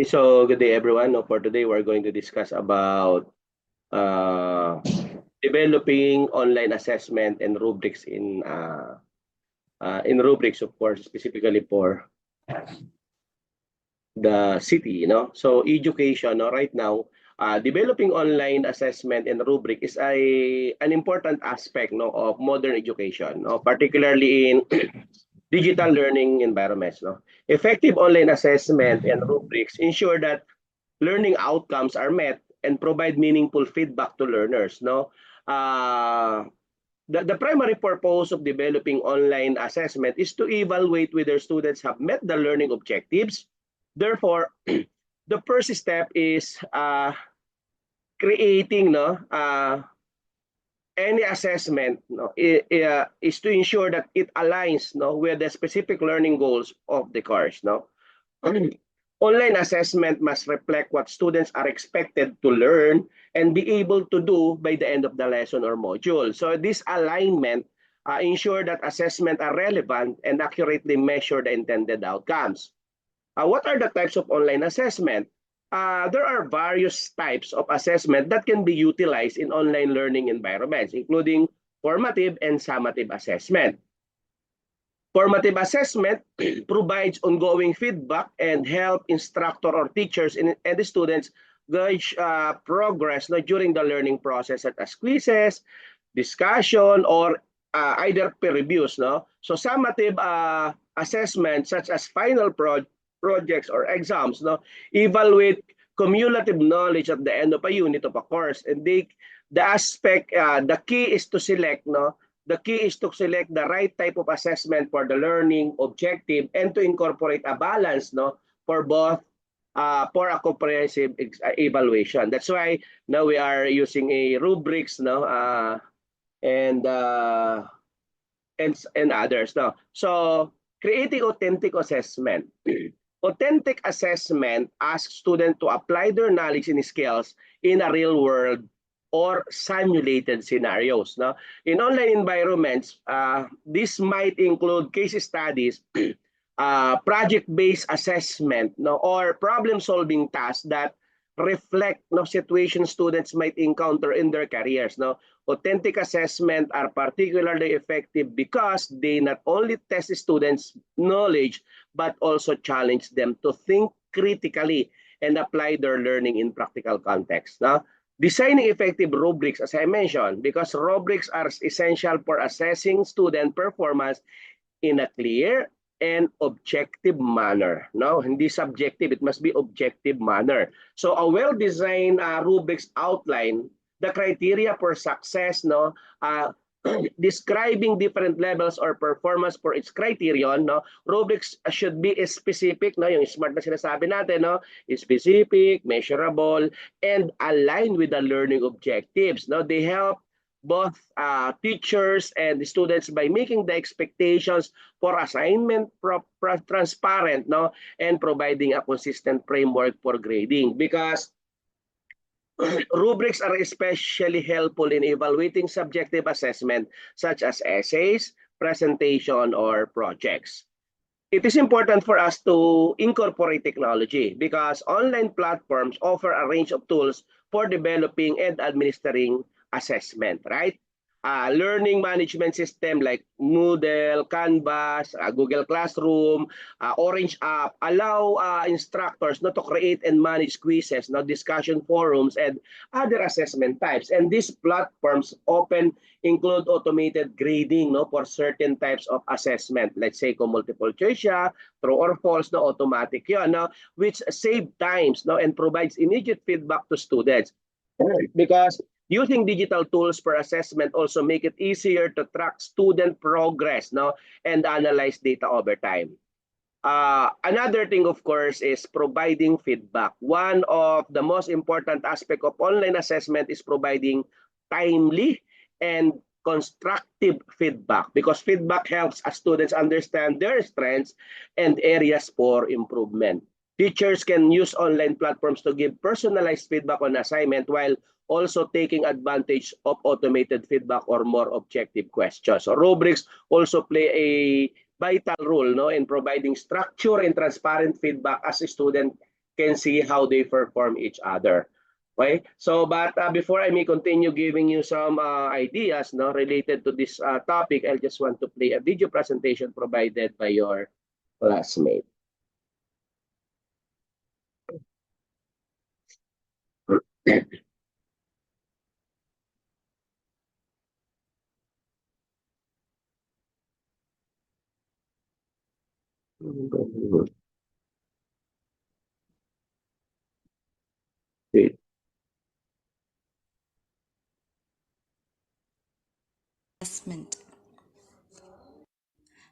So good day everyone. For today we're going to discuss about developing online assessment and rubrics in rubrics, of course, specifically for the city. So education, right now, developing online assessment and rubric is an important aspect, of modern education, particularly in digital learning environments. Effective online assessment and rubrics ensure that learning outcomes are met and provide meaningful feedback to learners. Uh, the primary purpose of developing online assessment is to evaluate whether students have met the learning objectives. Therefore, the first step is creating any assessment is to ensure that it aligns with the specific learning goals of the course. Online assessment must reflect what students are expected to learn and be able to do by the end of the lesson or module. So this alignment ensure that assessment are relevant and accurately measure the intended outcomes. What are the types of online assessment? There are various types of assessment that can be utilized in online learning environments, including formative and summative assessment. Formative assessment provides ongoing feedback and help instructor or teachers and the students gauge progress during the learning process, such as quizzes, discussion, or either peer reviews. So summative assessment, such as final projects or exams, evaluate cumulative knowledge at the end of a unit of a course, and the key is to select the right type of assessment for the learning objective and to incorporate a balance for both for a comprehensive evaluation. That's why now we are using a rubrics and others. So creating authentic assessment. Authentic assessment asks students to apply their knowledge and skills in a real world or simulated scenarios. In online environments, this might include case studies, project-based assessment, or problem-solving tasks that reflect situations students might encounter in their careers. Authentic assessment are particularly effective because they not only test students' knowledge but also challenge them to think critically and apply their learning in practical context. Designing effective rubrics, as I mentioned, because rubrics are essential for assessing student performance in a clear and objective manner. Hindi subjective, it must be objective manner. So a well-designed rubrics outline the criteria for success, describing different levels or performance for its criterion. Rubrics should be specific, yung smart na sinasabi natin, specific, measurable, and aligned with the learning objectives. They help both teachers and the students by making the expectations for assignment transparent, and providing a consistent framework for grading, because rubrics are especially helpful in evaluating subjective assessment such as essays, presentation, or projects. It is important for us to incorporate technology because online platforms offer a range of tools for developing and administering assessment, right? Learning management system like Moodle, Canvas, Google Classroom, Orange App allow instructors to create and manage quizzes, discussion forums, and other assessment types. And these platforms often include automated grading for certain types of assessment. Let's say kung multiple choice siya, true or false, automatic yun, which save times and provides immediate feedback to students. Because using digital tools for assessment also make it easier to track student progress and analyze data over time. Another thing, of course, is providing feedback. One of the most important aspect of online assessment is providing timely and constructive feedback, because feedback helps students understand their strengths and areas for improvement. Teachers can use online platforms to give personalized feedback on assignment while also taking advantage of automated feedback or more objective questions. So rubrics also play a vital role in providing structure and transparent feedback as a student can see how they perform each other. Okay, so but before I may continue giving you some ideas no, related to this topic, I just want to play a video presentation provided by your classmate. Assessment.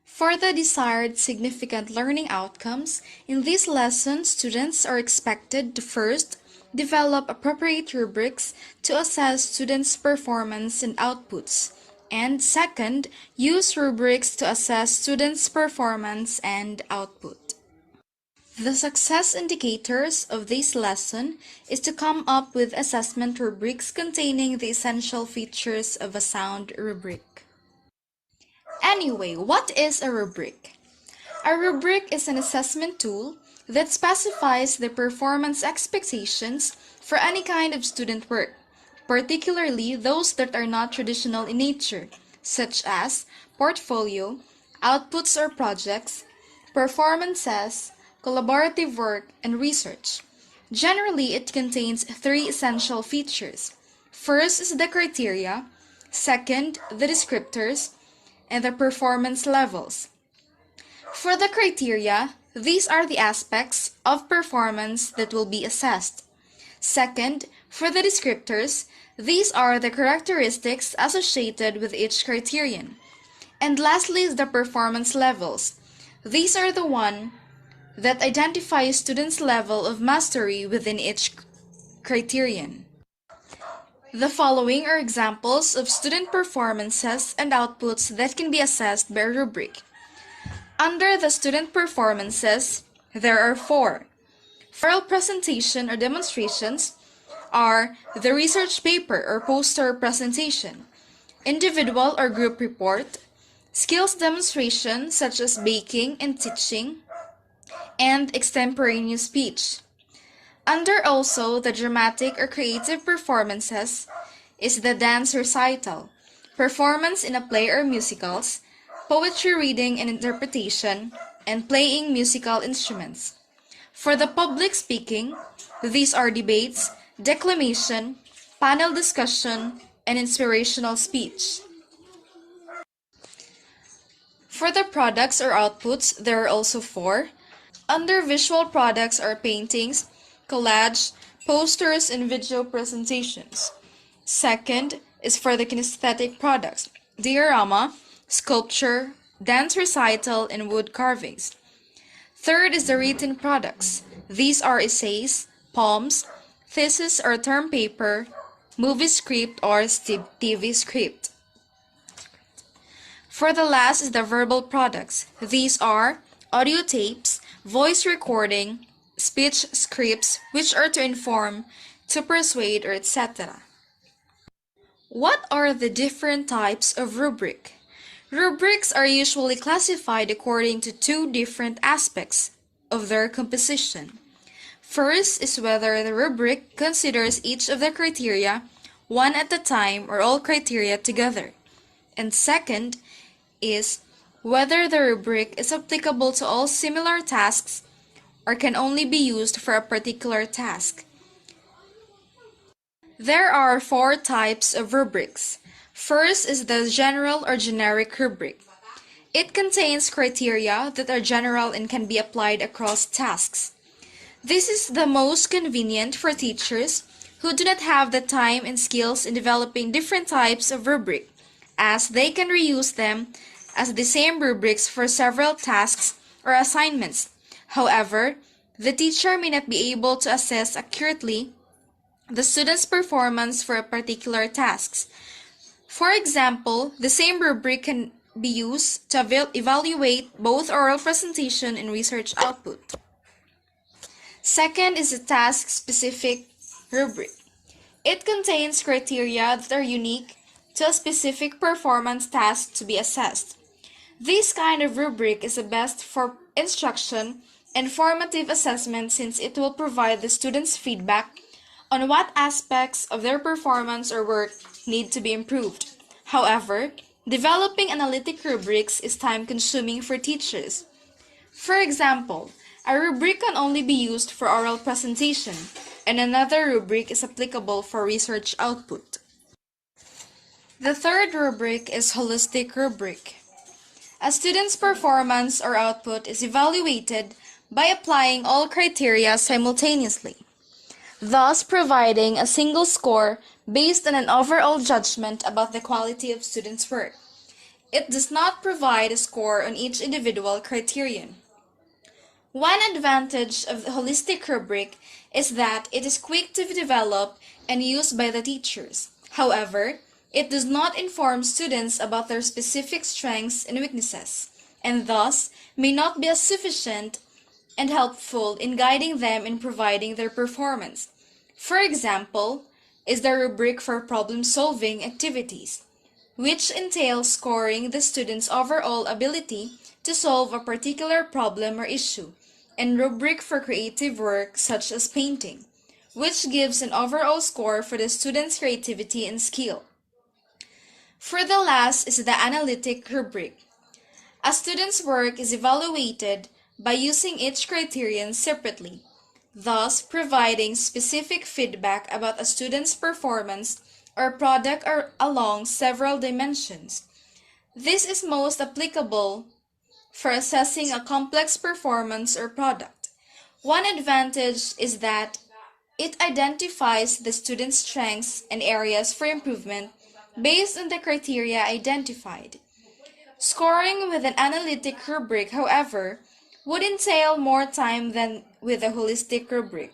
For the desired significant learning outcomes, in this lesson, students are expected to first develop appropriate rubrics to assess students' performance and outputs, and second, use rubrics to assess students' performance and output. The success indicators of this lesson is to come up with assessment rubrics containing the essential features of a sound rubric. Anyway, what is a rubric? A rubric is an assessment tool that specifies the performance expectations for any kind of student work, particularly those that are not traditional in nature, such as portfolio, outputs or projects, performances, collaborative work, and research. Generally, it contains three essential features. First is the criteria, second, the descriptors, and the performance levels. For the criteria, these are the aspects of performance that will be assessed. Second, for the descriptors, these are the characteristics associated with each criterion. And lastly is the performance levels. These are the one that identify students' level of mastery within each criterion. The following are examples of student performances and outputs that can be assessed by a rubric. Under the student performances, there are four. Oral presentation or demonstrations are the research paper or poster presentation, individual or group report, skills demonstration such as baking and teaching, and extemporaneous speech. Under also the dramatic or creative performances is the dance recital, performance in a play or musicals, poetry reading and interpretation, and playing musical instruments. For the public speaking, these are debates, declamation, panel discussion, and inspirational speech. For the products or outputs, there are also four. Under visual products are paintings, collage, posters, and video presentations. Second is for the kinesthetic products, diorama, sculpture, dance recital, and wood carvings. Third is the written products. These are essays, poems, thesis or term paper, movie script or TV script. For the last is the verbal products. These are audio tapes, voice recording, speech scripts, which are to inform, to persuade, or etc. What are the different types of rubric? Rubrics are usually classified according to two different aspects of their composition. First is whether the rubric considers each of the criteria one at a time or all criteria together. And second is whether the rubric is applicable to all similar tasks or can only be used for a particular task. There are four types of rubrics. First is the general or generic rubric. It contains criteria that are general and can be applied across tasks. This is the most convenient for teachers who do not have the time and skills in developing different types of rubric, as they can reuse them as the same rubrics for several tasks or assignments. However, the teacher may not be able to assess accurately the student's performance for a particular task. For example, the same rubric can be used to evaluate both oral presentation and research output. Second is a task-specific rubric. It contains criteria that are unique to a specific performance task to be assessed. This kind of rubric is the best for instruction and formative assessment since it will provide the students feedback on what aspects of their performance or work need to be improved. However, developing analytic rubrics is time-consuming for teachers. For example, a rubric can only be used for oral presentation, and another rubric is applicable for research output. The third rubric is holistic rubric. A student's performance or output is evaluated by applying all criteria simultaneously, thus providing a single score based on an overall judgment about the quality of students' work. It does not provide a score on each individual criterion. One advantage of the holistic rubric is that it is quick to develop and used by the teachers. However, it does not inform students about their specific strengths and weaknesses, and thus may not be as sufficient and helpful in guiding them in providing their performance. For example, is the rubric for problem-solving activities, which entails scoring the student's overall ability to solve a particular problem or issue, and rubric for creative work such as painting, which gives an overall score for the student's creativity and skill. For the last is the analytic rubric. A student's work is evaluated by using each criterion separately, thus providing specific feedback about a student's performance or product or along several dimensions. This is most applicable for assessing a complex performance or product. One advantage is that it identifies the student's strengths and areas for improvement based on the criteria identified. Scoring with an analytic rubric, however, would entail more time than with a holistic rubric.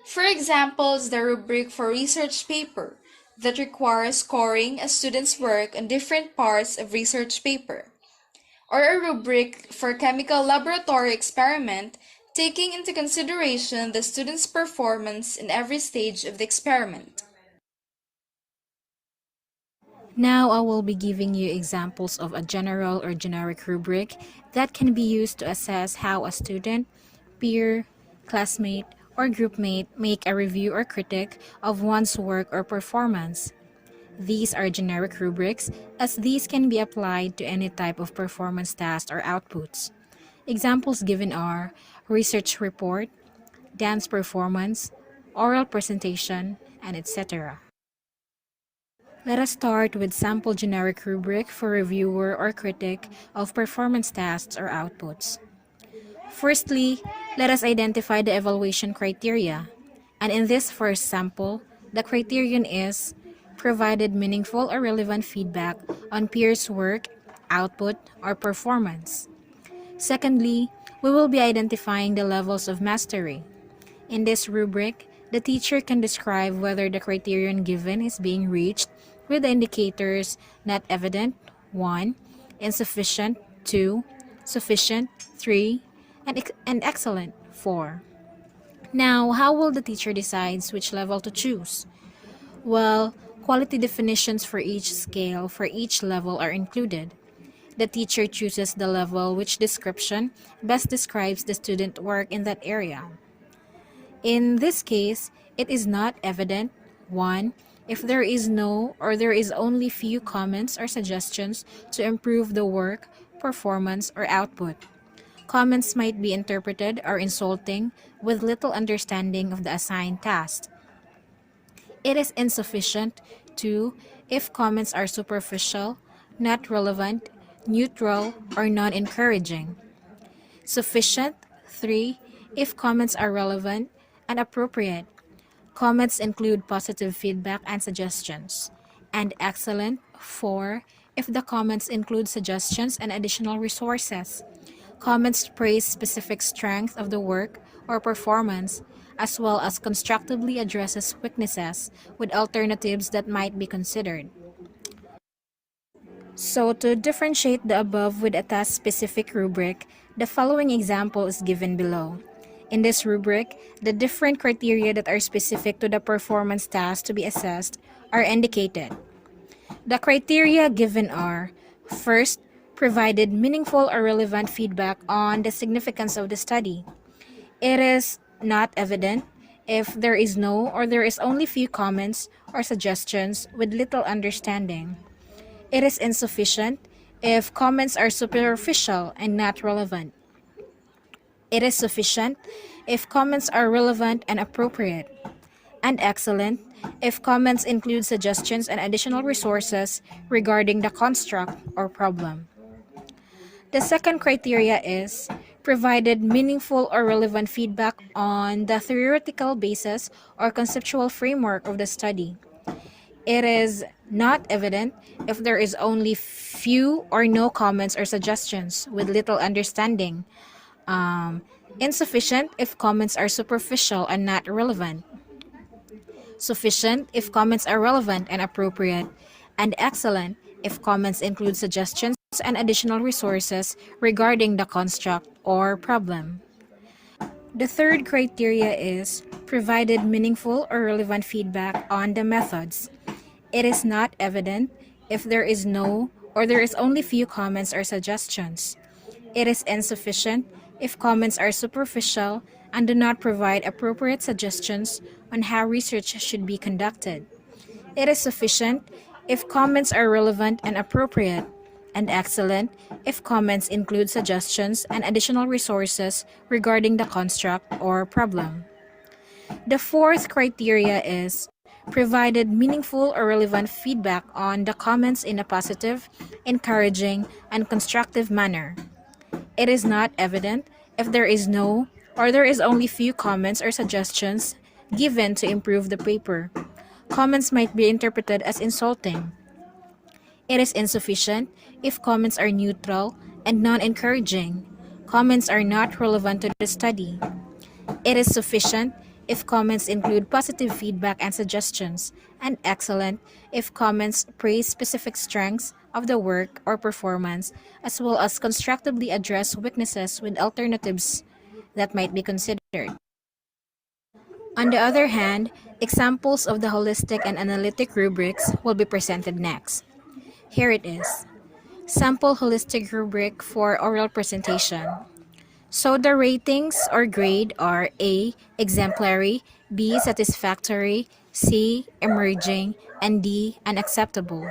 For example, is the rubric for research paper that requires scoring a student's work on different parts of research paper, or a rubric for chemical laboratory experiment taking into consideration the student's performance in every stage of the experiment. Now I will be giving you examples of a general or generic rubric that can be used to assess how a student, peer, classmate, or groupmate make a review or critique of one's work or performance. These are generic rubrics as these can be applied to any type of performance task or outputs. Examples given are research report, dance performance, oral presentation, and etc. Let us start with sample generic rubric for reviewer or critic of performance tasks or outputs. Firstly, let us identify the evaluation criteria. And in this first sample, the criterion is provided meaningful or relevant feedback on peers' work, output, or performance. Secondly, we will be identifying the levels of mastery. In this rubric, the teacher can describe whether the criterion given is being reached with the indicators not evident, 1, insufficient, 2, sufficient, 3, and excellent, 4. Now, how will the teacher decide which level to choose? Well, quality definitions for each scale for each level are included. The teacher chooses the level which description best describes the student work in that area. In this case, it is not evident, 1, if there is no or there is only few comments or suggestions to improve the work, performance, or output. Comments might be interpreted or insulting with little understanding of the assigned task. It is insufficient, 2, if comments are superficial, not relevant, neutral, or non-encouraging. Sufficient, 3, if comments are relevant and appropriate. Comments include positive feedback and suggestions. And excellent, 4, if the comments include suggestions and additional resources. Comments praise specific strength of the work or performance, as well as constructively addresses weaknesses with alternatives that might be considered. So, to differentiate the above with a task-specific rubric, the following example is given below. In this rubric, the different criteria that are specific to the performance task to be assessed are indicated. The criteria given are: first, provided meaningful or relevant feedback on the significance of the study. It is not evident if there is no or there is only few comments or suggestions with little understanding. It is insufficient if comments are superficial and not relevant. It is sufficient if comments are relevant and appropriate, and excellent if comments include suggestions and additional resources regarding the construct or problem. The second criteria is provided meaningful or relevant feedback on the theoretical basis or conceptual framework of the study. It is not evident if there is only few or no comments or suggestions with little understanding. Um, Insufficient if comments are superficial and not relevant. Sufficient if comments are relevant and appropriate. And excellent if comments include suggestions and additional resources regarding the construct or problem. The third criteria is provided meaningful or relevant feedback on the methods. It is not evident if there is no or there is only few comments or suggestions. It is insufficient if comments are superficial and do not provide appropriate suggestions on how research should be conducted. It is sufficient if comments are relevant and appropriate, and excellent if comments include suggestions and additional resources regarding the construct or problem. The fourth criteria is provided meaningful or relevant feedback on the comments in a positive, encouraging, and constructive manner. It is not evident if there is no or there is only few comments or suggestions given to improve the paper. Comments might be interpreted as insulting. It is insufficient if comments are neutral and non-encouraging. Comments are not relevant to the study. It is sufficient if comments include positive feedback and suggestions, and excellent if comments praise specific strengths of the work or performance, as well as constructively address weaknesses with alternatives that might be considered. On the other hand, examples of the holistic and analytic rubrics will be presented next. Here it is. Sample holistic rubric for oral presentation. So the ratings or grade are A. Exemplary, B. Satisfactory, C. Emerging, and D. Unacceptable.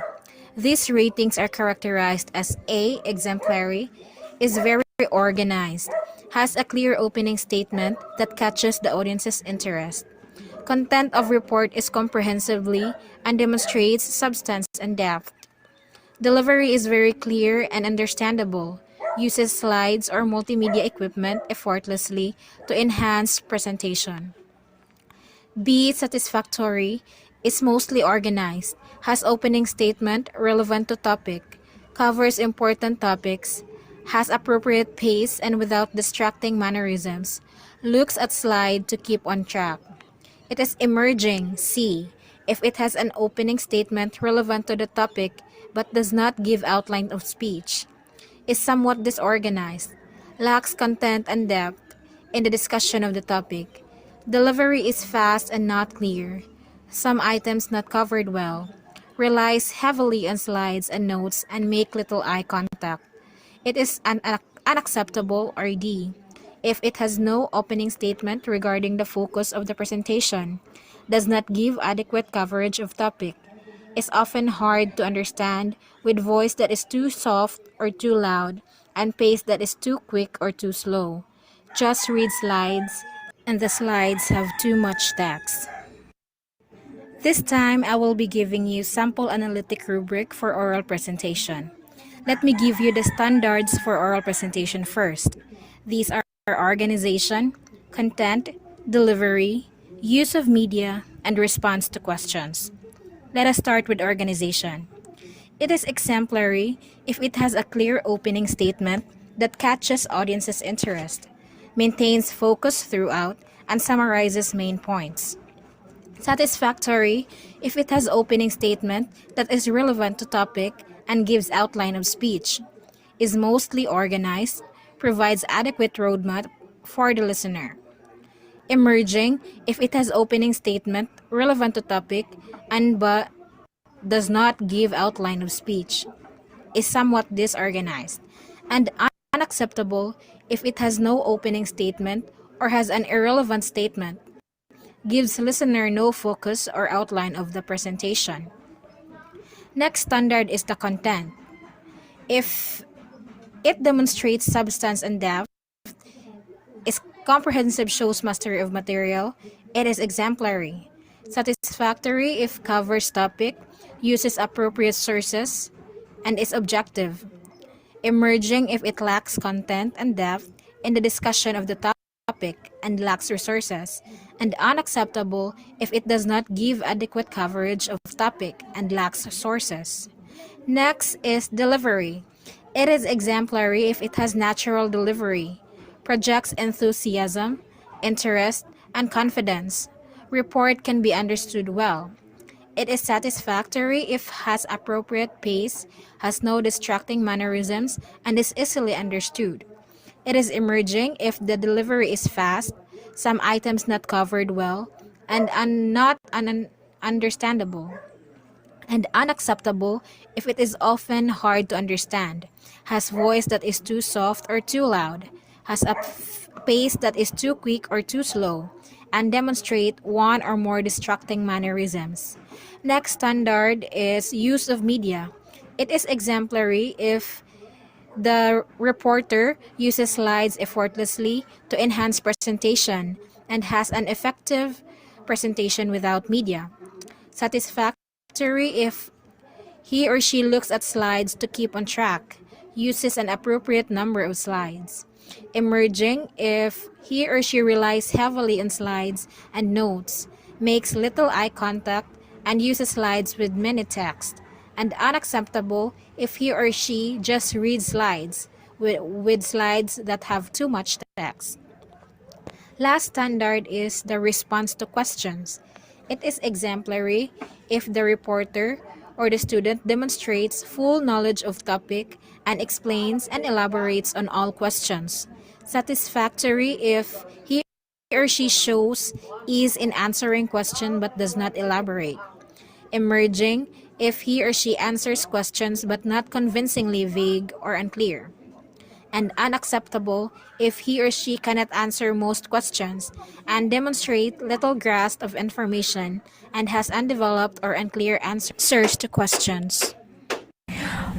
These ratings are characterized as A. Exemplary, is very organized, has a clear opening statement that catches the audience's interest. Content of report is comprehensively and demonstrates substance and depth. Delivery is very clear and understandable, uses slides or multimedia equipment effortlessly to enhance presentation. B. Satisfactory, is mostly organized, has opening statement relevant to topic, covers important topics, has appropriate pace and without distracting mannerisms, looks at slide to keep on track. It is emerging, C, if it has an opening statement relevant to the topic but does not give outline of speech, is somewhat disorganized, lacks content and depth in the discussion of the topic. Delivery is fast and not clear. Some items not covered well. Relies heavily on slides and notes and make little eye contact. It is unacceptable or D. If it has no opening statement regarding the focus of the presentation, does not give adequate coverage of topic, is often hard to understand with voice that is too soft or too loud, and pace that is too quick or too slow. Just read slides, and the slides have too much text. This time, I will be giving you sample analytic rubric for oral presentation. Let me give you the standards for oral presentation first. These are organization, content, delivery, use of media, and response to questions. Let us start with organization. It is exemplary if it has a clear opening statement that catches audience's interest, maintains focus throughout, and summarizes main points. Satisfactory if it has opening statement that is relevant to topic and gives outline of speech, is mostly organized, provides adequate roadmap for the listener. Emerging if it has opening statement relevant to topic and but does not give outline of speech, is somewhat disorganized, and unacceptable if it has no opening statement or has an irrelevant statement, gives listener no focus or outline of the presentation. Next standard is the content. If it demonstrates substance and depth, is comprehensive, shows mastery of material, it is exemplary. Satisfactory if covers topic, uses appropriate sources, and is objective. Emerging if it lacks content and depth in the discussion of the topic and lacks resources, and unacceptable if it does not give adequate coverage of topic and lacks sources. Next is delivery. It is exemplary if it has natural delivery, projects enthusiasm, interest, and confidence. Report can be understood well. It is satisfactory if has appropriate pace, has no distracting mannerisms, and is easily understood. It is emerging if the delivery is fast, some items not covered well, and not understandable, and unacceptable if it is often hard to understand, has voice that is too soft or too loud, has a pace that is too quick or too slow, and demonstrate one or more distracting mannerisms. Next standard is use of media. It is exemplary if the reporter uses slides effortlessly to enhance presentation and has an effective presentation without media. Satisfactory if he or she looks at slides to keep on track, uses an appropriate number of slides. Emerging if he or she relies heavily on slides and notes, makes little eye contact, and uses slides with many text. And unacceptable if he or she just reads slides with slides that have too much text. Last standard is the response to questions. It is exemplary if the reporter or the student demonstrates full knowledge of topic and explains and elaborates on all questions. Satisfactory if he or she shows ease in answering question but does not elaborate. Emerging if he or she answers questions but not convincingly vague or unclear, and unacceptable if he or she cannot answer most questions and demonstrate little grasp of information and has undeveloped or unclear answers to questions.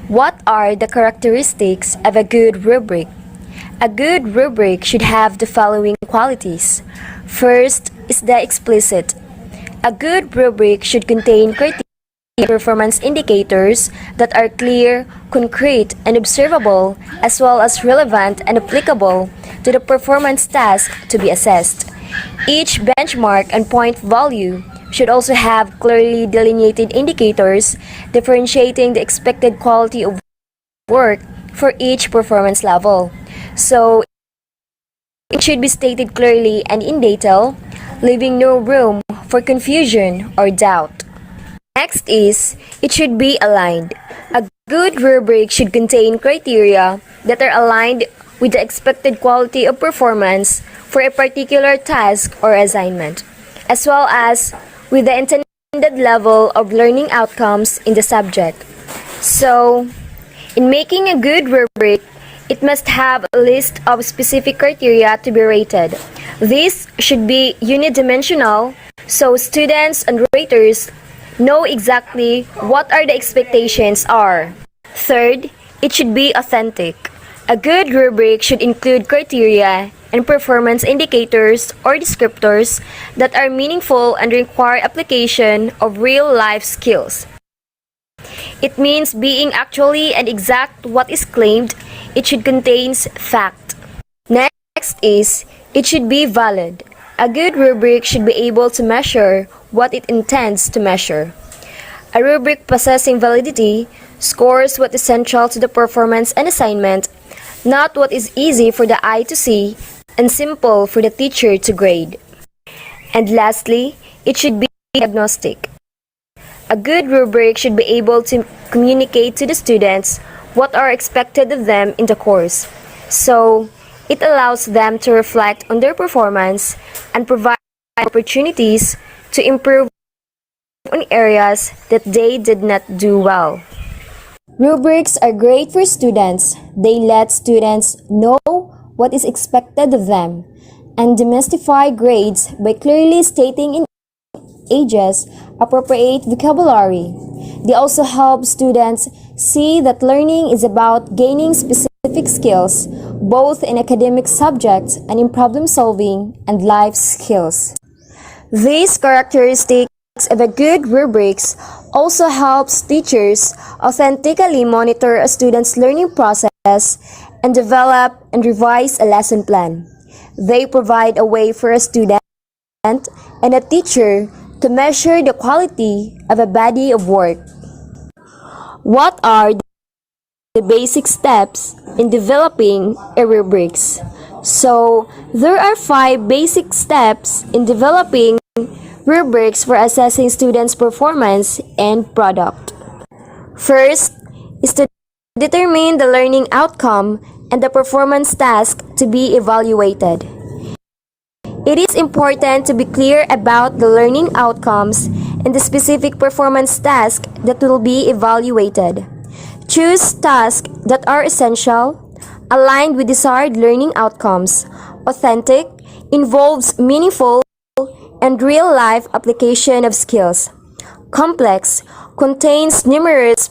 What are the characteristics of a good rubric? A good rubric should have the following qualities. First is the explicit. A good rubric should contain criteria performance indicators that are clear, concrete, and observable, as well as relevant and applicable to the performance task to be assessed. Each benchmark and point value should also have clearly delineated indicators differentiating the expected quality of work for each performance level. So, it should be stated clearly and in detail, leaving no room for confusion or doubt. Next is, it should be aligned. A good rubric should contain criteria that are aligned with the expected quality of performance for a particular task or assignment, as well as with the intended level of learning outcomes in the subject. So, in making a good rubric, it must have a list of specific criteria to be rated. This should be unidimensional, so students and raters know exactly what are the expectations are. Third, it should be authentic. A good rubric should include criteria and performance indicators or descriptors that are meaningful and require application of real-life skills. It means being actually and exact what is claimed. It should contain fact. Next is, it should be valid. A good rubric should be able to measure what it intends to measure. A rubric possessing validity scores what is central to the performance and assignment, not what is easy for the eye to see and simple for the teacher to grade. And lastly, it should be diagnostic. A good rubric should be able to communicate to the students what are expected of them in the course. So, it allows them to reflect on their performance and provide opportunities to improve on areas that they did not do well. Rubrics are great for students They let students know what is expected of them and demystify grades by clearly stating in ages appropriate vocabulary. They also help students see that learning is about gaining specific skills, both in academic subjects and in problem solving and life skills. These characteristics of a good rubrics also helps teachers authentically monitor a student's learning process and develop and revise a lesson plan. They provide a way for a student and a teacher to measure the quality of a body of work. What are the basic steps in developing a rubrics? So, there are 5 basic steps in developing rubrics for assessing students' performance and product. First is to determine the learning outcome and the performance task to be evaluated. It is important to be clear about the learning outcomes and the specific performance task that will be evaluated. Choose tasks that are essential, aligned with desired learning outcomes, authentic, involves meaningful and real-life application of skills. Complex, contains numerous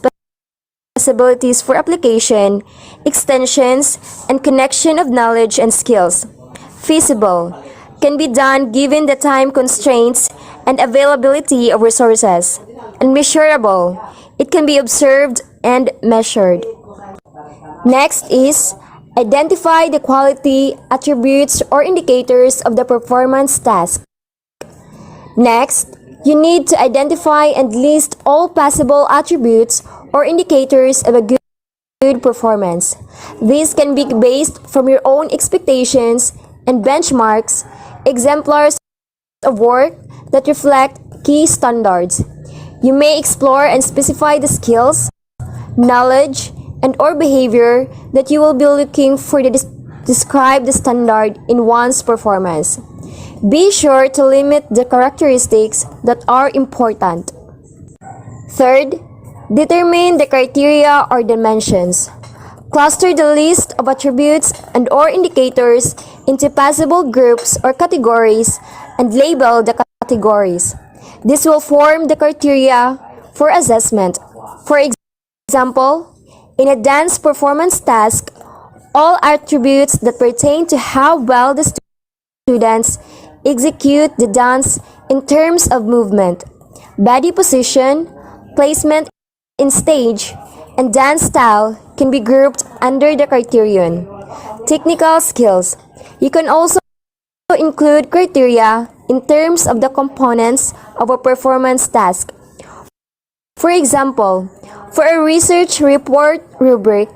possibilities for application, extensions, and connection of knowledge and skills. Feasible, can be done given the time constraints and availability of resources. And measurable, it can be observed and measured. Next is identify the quality, attributes, or indicators of the performance task. Next, you need to identify and list all possible attributes or indicators of a good performance. These can be based from your own expectations and benchmarks, exemplars of work that reflect key standards. You may explore and specify the skills, knowledge, and or behavior that you will be looking for to describe the standard in one's performance. Be sure to limit the characteristics that are important. Third, determine the criteria or dimensions. Cluster the list of attributes and or indicators into possible groups or categories and label the categories. This will form the criteria for assessment. For example, in a dance performance task, all attributes that pertain to how well the students execute the dance in terms of movement, body position, placement in stage, and dance style can be grouped under the criterion. Technical skills. You can also include criteria in terms of the components of a performance task. For example, for a research report rubric,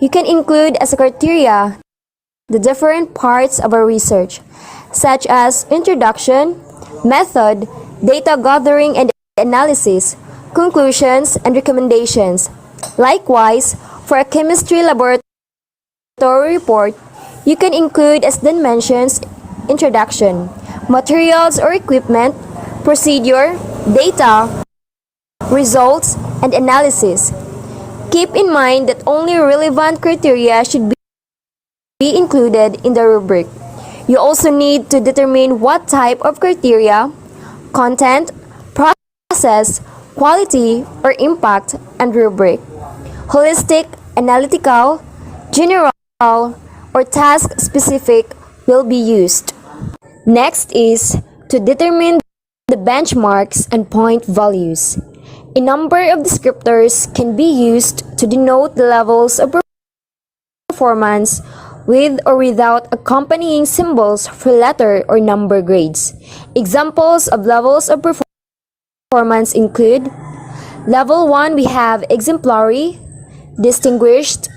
you can include as a criteria the different parts of a research, such as introduction, method, data gathering and analysis, conclusions, and recommendations. Likewise, for a chemistry laboratory report, you can include as dimensions introduction, materials or equipment, procedure, data, results, and analysis. Keep in mind that only relevant criteria should be included in the rubric. You also need to determine what type of criteria, content, process, quality, or impact, and rubric. Holistic, analytical, general, or task-specific will be used. Next is to determine the benchmarks and point values. A number of descriptors can be used to denote the levels of performance with or without accompanying symbols for letter or number grades. Examples of levels of performance include Level 1, we have exemplary, distinguished,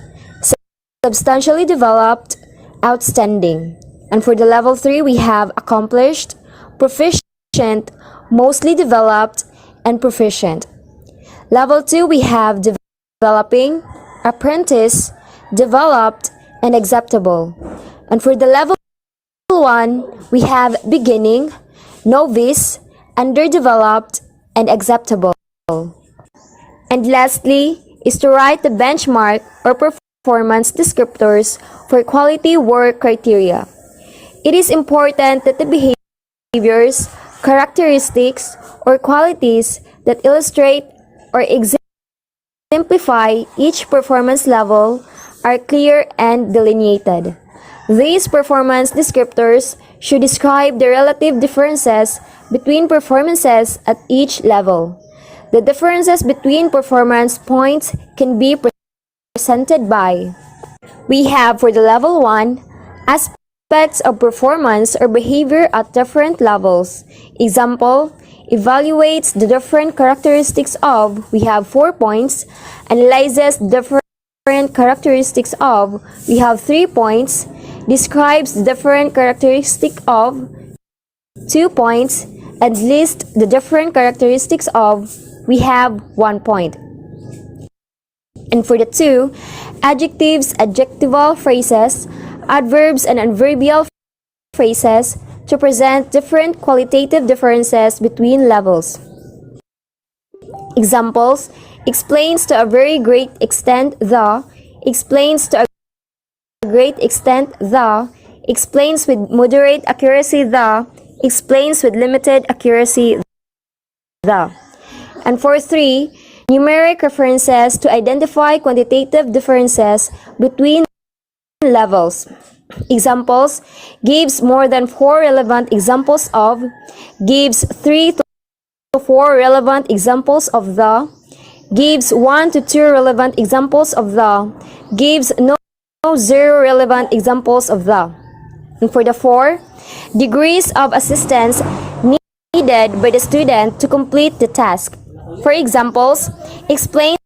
substantially developed, outstanding. And for the level 3, we have accomplished, proficient, mostly developed, and proficient. Level 2, we have developing, apprentice, developed, and acceptable. And for the level 1, we have beginning, novice, underdeveloped, and acceptable. And lastly is to write the benchmark or performance descriptors for quality work criteria. It is important that the behaviors, characteristics, or qualities that illustrate or exemplify each performance level are clear and delineated. These performance descriptors should describe the relative differences between performances at each level. The differences between performance points can be presented by: we have for the level 1 aspects of performance or behavior at different levels. Example, evaluates the different characteristics of, we have 4 points, analyzes different characteristics of, we have 3 points, describes the different characteristic of, 2 points, and lists the different characteristics of, we have 1 point. And for the 2, adjectives, adjectival phrases, adverbs, and adverbial phrases to present different qualitative differences between levels. Examples: explains to a very great extent the, explains to a great extent the, explains with moderate accuracy the, explains with limited accuracy the. And for 3, numeric references to identify quantitative differences between levels. Examples: gives more than 4 relevant examples of, gives 3 to 4 relevant examples of the, gives 1 to 2 relevant examples of the, gives no 0 relevant examples of the. And for the 4, degrees of assistance needed by the student to complete the task. For examples, explains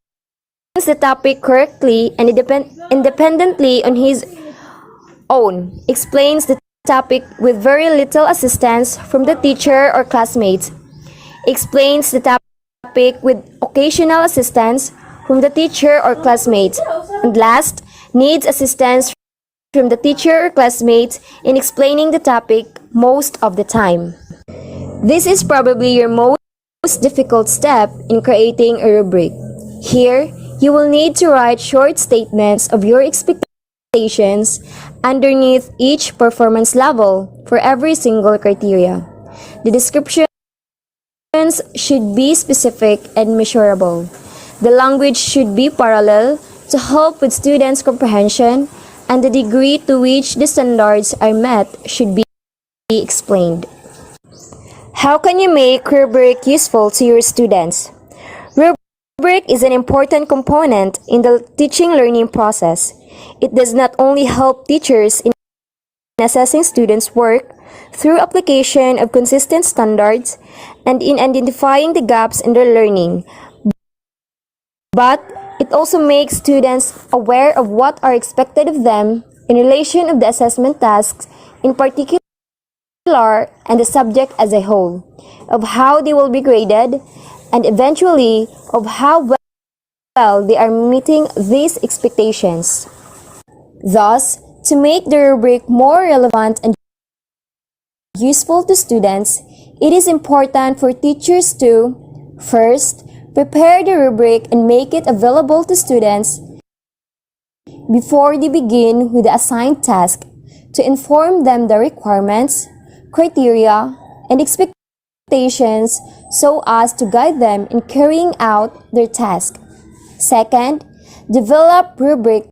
the topic correctly and independently on his own, explains the topic with very little assistance from the teacher or classmates, explains the topic with occasional assistance from the teacher or classmates, and last, needs assistance from the teacher or classmates in explaining the topic most of the time. This is probably your most difficult step in creating a rubric. Here, you will need to write short statements of your expectations underneath each performance level for every single criteria. The descriptions should be specific and measurable. The language should be parallel to help with students' comprehension, and the degree to which the standards are met should be explained. How can you make rubric useful to your students? Rubric is an important component in the teaching-learning process. It does not only help teachers in assessing students' work through application of consistent standards and in identifying the gaps in their learning, but it also makes students aware of what are expected of them in relation of the assessment tasks in particular and the subject as a whole, of how they will be graded, and eventually of how well they are meeting these expectations. Thus, to make the rubric more relevant and useful to students, it is important for teachers to, first, prepare the rubric and make it available to students before they begin with the assigned task, to inform them the requirements, criteria, and expectations so as to guide them in carrying out their task. Second, develop rubric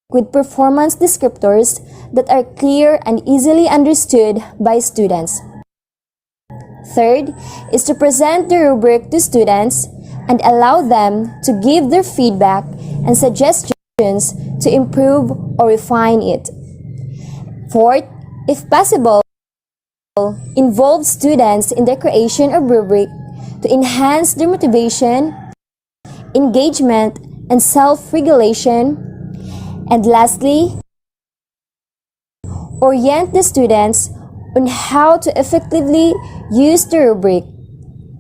with performance descriptors that are clear and easily understood by students. Third is to present the rubric to students and allow them to give their feedback and suggestions to improve or refine it. Fourth, if possible, involve students in the creation of rubric to enhance their motivation, engagement, and self-regulation. And lastly, orient the students on how to effectively use the rubric,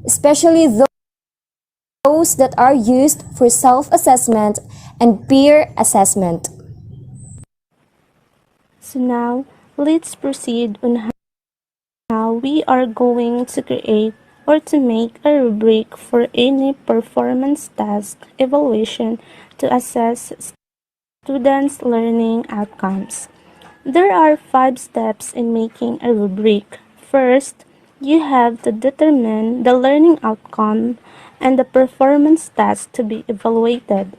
especially those that are used for self-assessment and peer assessment. So now, let's proceed on how we are going to create or to make a rubric for any performance task evaluation to assess students' learning outcomes. There are 5 steps in making a rubric. First, you have to determine the learning outcome and the performance task to be evaluated.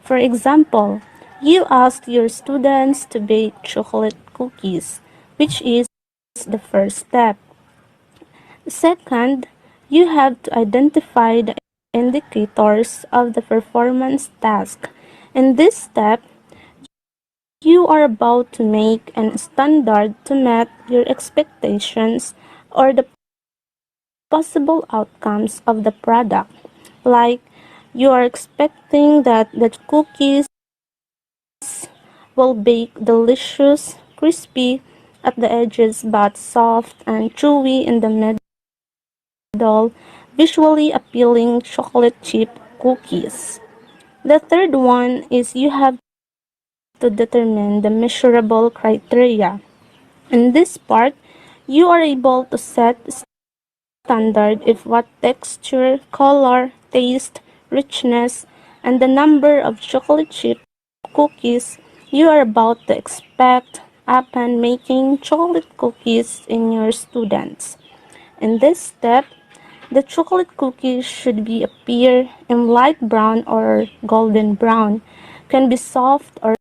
For example, you asked your students to bake chocolate cookies, which is the first step. Second, you have to identify the indicators of the performance task. In this step, you are about to make a standard to meet your expectations or the possible outcomes of the product. Like, you are expecting that the cookies will bake delicious, crispy at the edges but soft and chewy in the middle, visually appealing chocolate chip cookies. The third one is you have to determine the measurable criteria. In this part, you are able to set standard if what texture, color, taste, richness, and the number of chocolate chip cookies you are about to expect upon making chocolate cookies in your students. In this step, the chocolate cookies should be appear in light brown or golden brown, can be soft or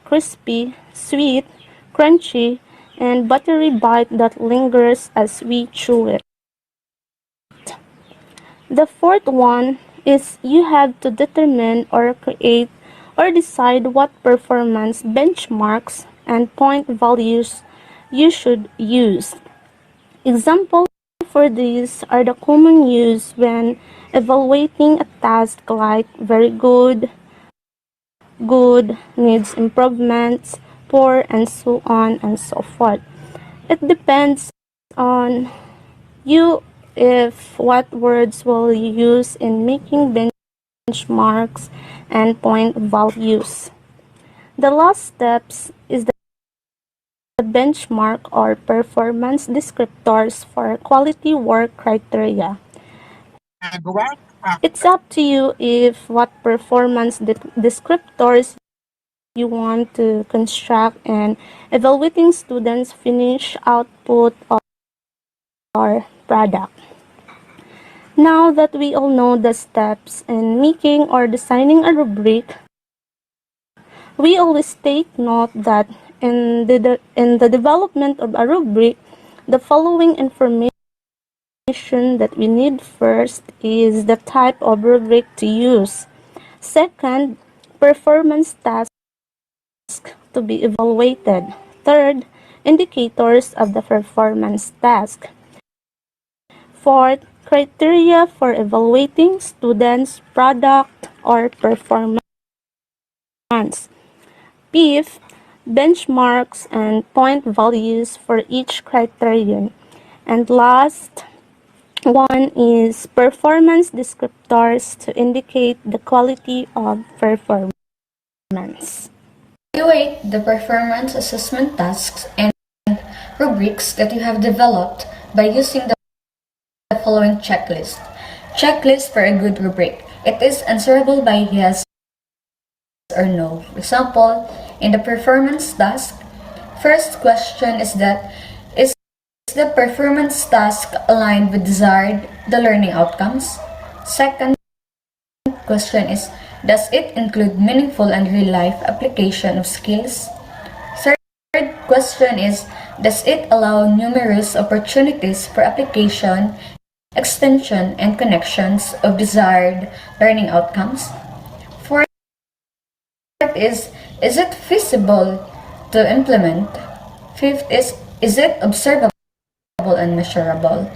crispy, sweet, crunchy, and buttery bite that lingers as we chew it. The fourth one is you have to determine or create or decide what performance benchmarks and point values you should use. Examples for these are the common use when evaluating a task like very good, good, needs improvements, poor, and so on and so forth. It depends on you if what words will you use in making benchmarks and point values. The last steps is the benchmark or performance descriptors for quality work criteria. It's up to you if what performance descriptors you want to construct and evaluating students' finished output or product. Now that we all know the steps in making or designing a rubric, we always take note that in the development of a rubric, the following information that we need first is the type of rubric to use. Second, performance task to be evaluated. Third, indicators of the performance task. Fourth, criteria for evaluating students' product or performance. Fifth, benchmarks and point values for each criterion. And last one is performance descriptors to indicate the quality of performance. Evaluate the performance assessment tasks and rubrics that you have developed by using the following checklist. Checklist for a good rubric. It is answerable by yes or no. For example, in the performance task, first question is that is the performance task aligned with desired the learning outcomes? Second question is, does it include meaningful and real-life application of skills? Third question is, does it allow numerous opportunities for application, extension, and connections of desired learning outcomes? Fourth is it feasible to implement? Fifth is it observable and measurable?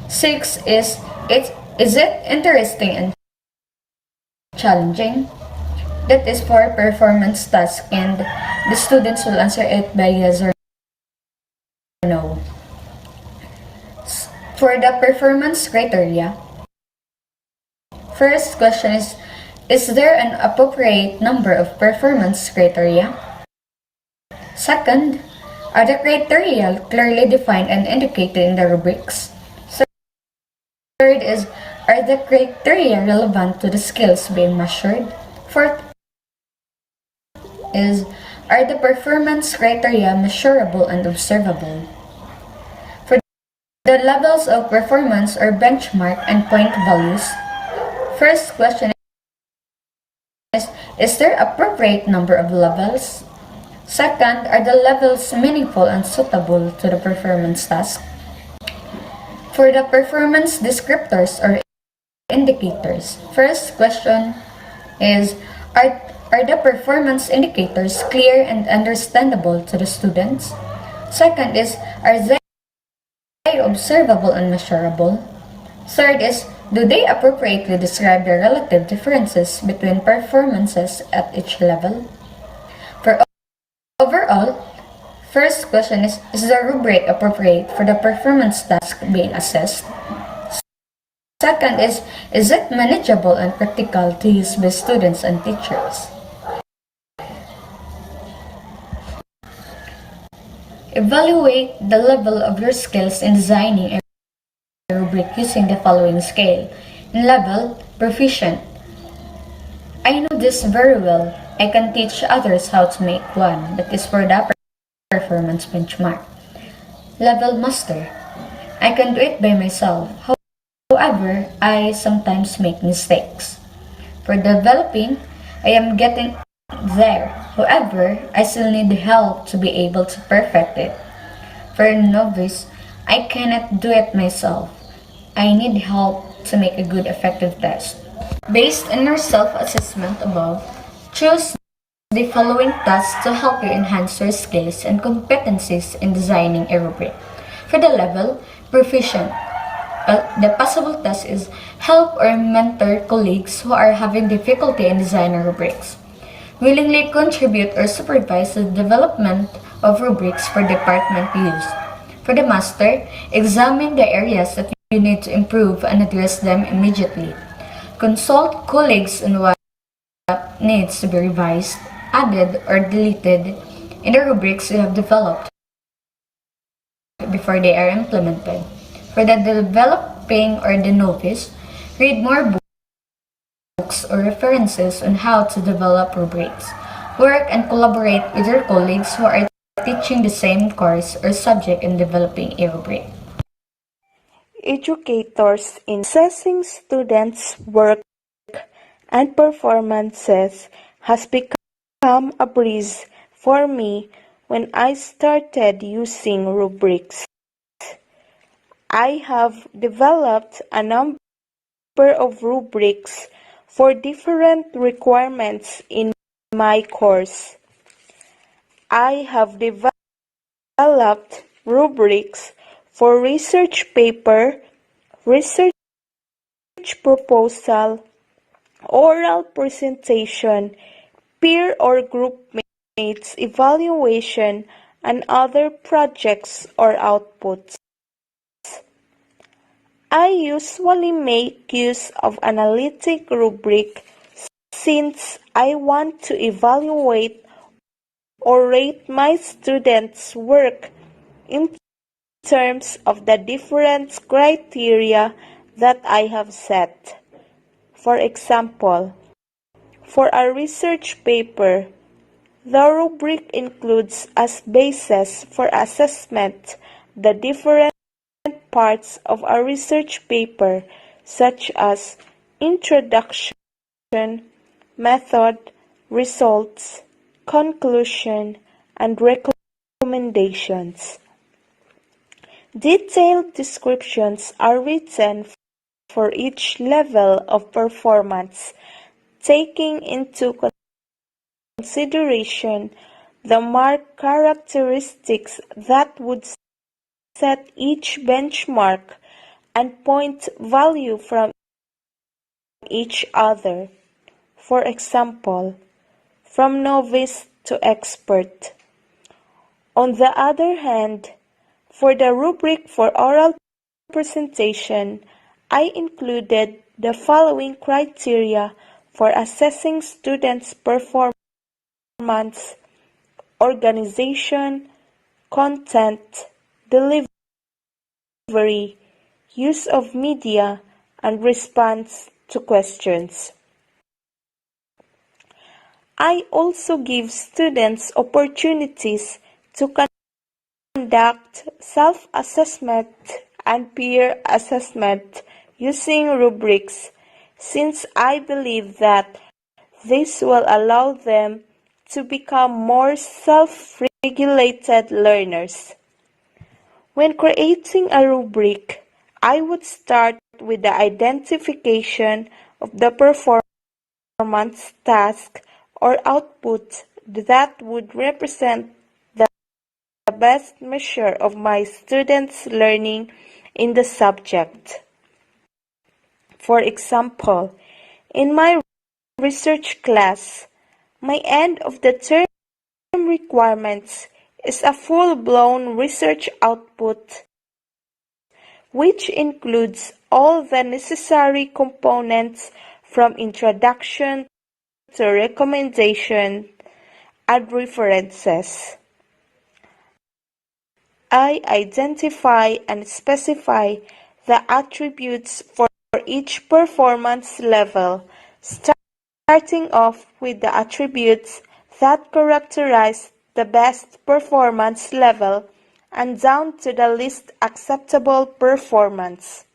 Six is it interesting and challenging? That is for performance task and the students will answer it by yes or no. For the performance criteria, first question is there an appropriate number of performance criteria? Second, are the criteria clearly defined and indicated in the rubrics? Third is, are the criteria relevant to the skills being measured? Fourth is, are the performance criteria measurable and observable? For the levels of performance or benchmark and point values, first question is there appropriate number of levels? Second, are the levels meaningful and suitable to the performance task? For the performance descriptors or indicators, first question is, are the performance indicators clear and understandable to the students? Second is, are they observable and measurable? Third is, do they appropriately describe the relative differences between performances at each level? For overall, first question is the rubric appropriate for the performance task being assessed? Second is it manageable and practical to use by students and teachers? Evaluate the level of your skills in designing a rubric using the following scale. In level, proficient. I know this very well. I can teach others how to make one. That is for the performance benchmark. Level, master. I can do it by myself. However, I sometimes make mistakes. For developing, I am getting there. However, I still need help to be able to perfect it. For novice, I cannot do it myself. I need help to make a good effective test. Based on your self-assessment above, choose the following tasks to help you enhance your skills and competencies in designing a rubric. For the level, proficient. The possible test is help or mentor colleagues who are having difficulty in designing rubrics. Willingly contribute or supervise the development of rubrics for department use. For the master, examine the areas that you need to improve and address them immediately. Consult colleagues on what needs to be revised, added, or deleted in the rubrics you have developed before they are implemented. For the developing or the novice, read more books or references on how to develop rubrics. Work and collaborate with your colleagues who are teaching the same course or subject in developing a rubric. Educators in assessing students' work and performances has become a breeze for me when I started using rubrics. I have developed a number of rubrics for different requirements in my course. I have developed rubrics for research paper, research proposal, oral presentation, peer or group mates evaluation, and other projects or outputs. I usually make use of analytic rubric since I want to evaluate or rate my students' work in terms of the different criteria that I have set. For example, for a research paper, the rubric includes as basis for assessment the different parts of a research paper such as introduction, method, results, conclusion, and recommendations. Detailed descriptions are written for each level of performance, taking into consideration the mark characteristics that would set each benchmark and point value from each other. For example, from novice to expert. On the other hand, for the rubric for oral presentation, I included the following criteria for assessing students' performance: organization, content, delivery, use of media, and response to questions. I also give students opportunities to conduct self-assessment and peer assessment using rubrics, since I believe that this will allow them to become more self-regulated learners. When creating a rubric, I would start with the identification of the performance task or output that would represent the best measure of my students' learning in the subject. For example, in my research class, my end of the term requirements is a full-blown research output which includes all the necessary components from introduction to recommendation and references. I identify and specify the attributes for each performance level, starting off with the attributes that characterize the best performance level and down to the least acceptable performance.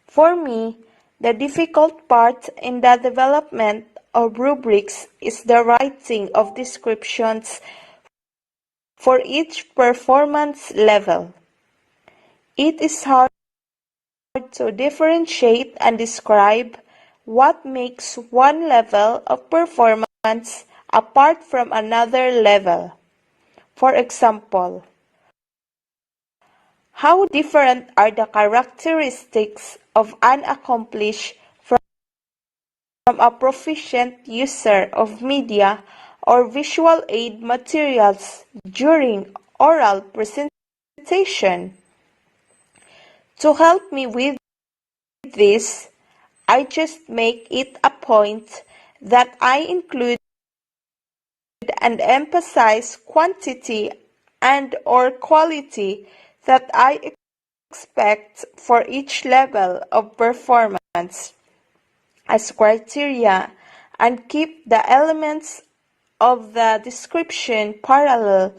For me, the difficult part in the development of rubrics is the writing of descriptions for each performance level. It is hard to differentiate and describe what makes one level of performance apart from another level. For example, how different are the characteristics of an accomplished from a proficient user of media or visual aid materials during oral presentation? To help me with this, I just make it a point that I include and emphasize quantity and or quality that I expect for each level of performance as criteria and keep the elements of the description parallel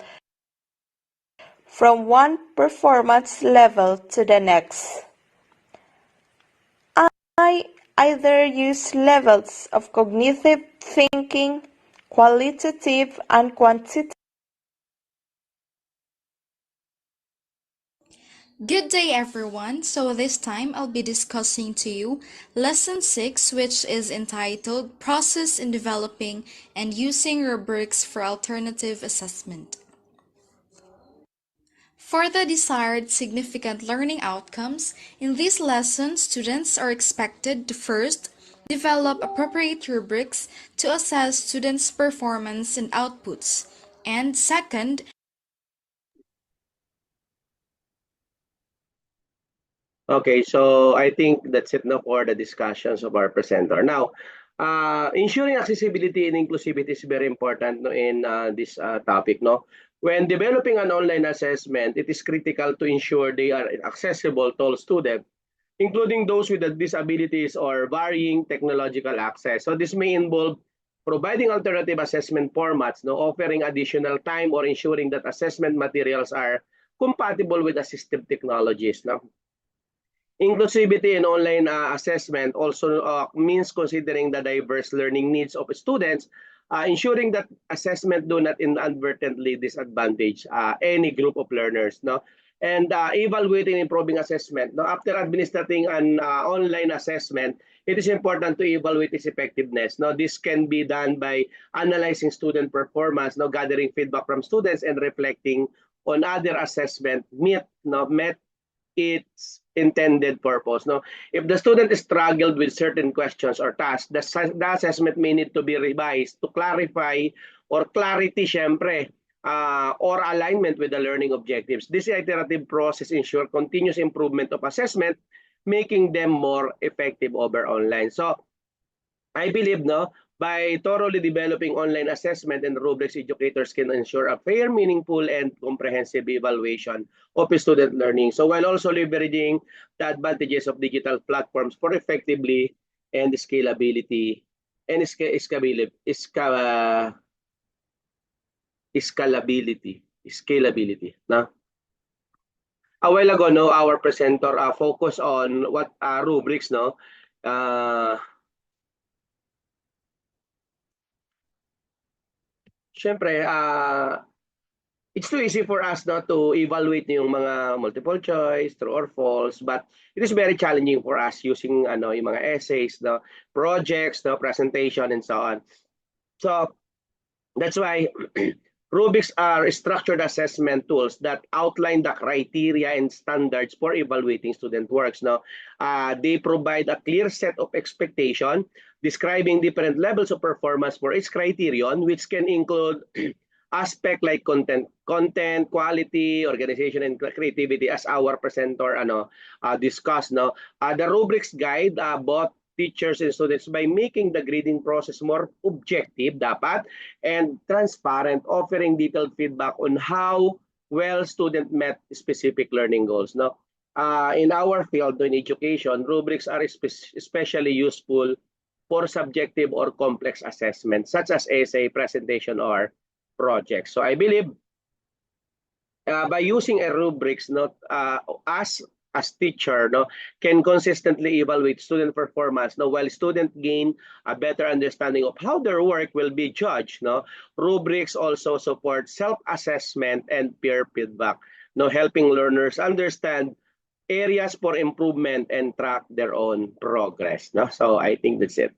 from one performance level to the next. I either use levels of cognitive thinking, qualitative and quantitative. Good day, everyone. So this time I'll be discussing to you Lesson 6, which is entitled Process in Developing and Using Rubrics for Alternative Assessment. For the desired significant learning outcomes, in this lesson, students are expected to first develop appropriate rubrics to assess students' performance and outputs, and second, Okay, so I think that's it now for the discussions of our presenter. Now, ensuring accessibility and inclusivity is very important no, in this topic. No, when developing an online assessment, it is critical to ensure they are accessible to all students, including those with disabilities or varying technological access. So this may involve providing alternative assessment formats, no, offering additional time, or ensuring that assessment materials are compatible with assistive technologies. No? Inclusivity in online assessment also means considering the diverse learning needs of students, ensuring that assessment do not inadvertently disadvantage any group of learners. No? And evaluating and improving assessment. Now, after administering an online assessment, it is important to evaluate its effectiveness. Now, this can be done by analyzing student performance, now gathering feedback from students and reflecting on other assessment met its intended purpose. No, if the student struggled with certain questions or tasks, the assessment may need to be revised to clarify or clarity, syempre, or alignment with the learning objectives. This iterative process ensures continuous improvement of assessment, making them more effective over online. So I believe no, by thoroughly developing online assessment and rubrics, educators can ensure a fair, meaningful, and comprehensive evaluation of student learning. So while also leveraging the advantages of digital platforms for effectively and scalability and scalability. No? A while ago, no, our presenter focused on what rubrics, no. Syempre, it's too easy for us not to evaluate yung mga multiple choice, true or false, but it is very challenging for us using yung mga essays, no, projects, no, presentation, and so on. So that's why rubrics are structured assessment tools that outline the criteria and standards for evaluating student works. No, they provide a clear set of expectation describing different levels of performance for each criterion, which can include aspect like content, quality, organization, and creativity, as our presenter discussed. No, the rubrics guide both teachers and students by making the grading process more objective dapat and transparent, offering detailed feedback on how well student met specific learning goals. No, in our field in education, rubrics are especially useful for subjective or complex assessments such as essay, presentation, or projects. So I believe by using a rubrics, not as teacher, no, can consistently evaluate student performance, no, while student gain a better understanding of how their work will be judged. No, rubrics also support self-assessment and peer feedback, no, helping learners understand areas for improvement and track their own progress. No, so I think that's it.